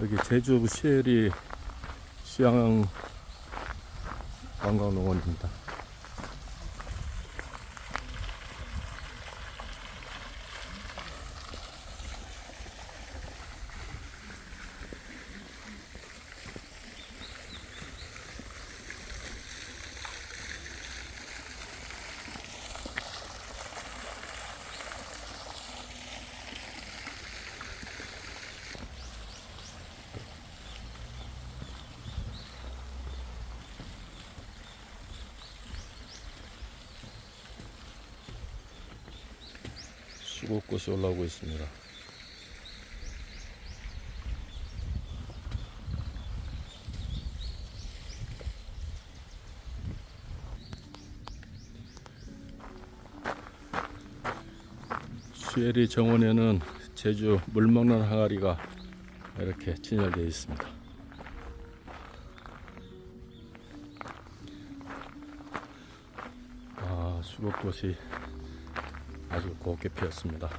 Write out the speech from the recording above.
여기 제주 시에리 수양 관광농원입니다. 수국꽃이 올라오고 있습니다. 시에리 정원에는 제주 물먹는 항아리가 이렇게 진열되어 있습니다. 수국꽃이 아주 곱게 피었습니다.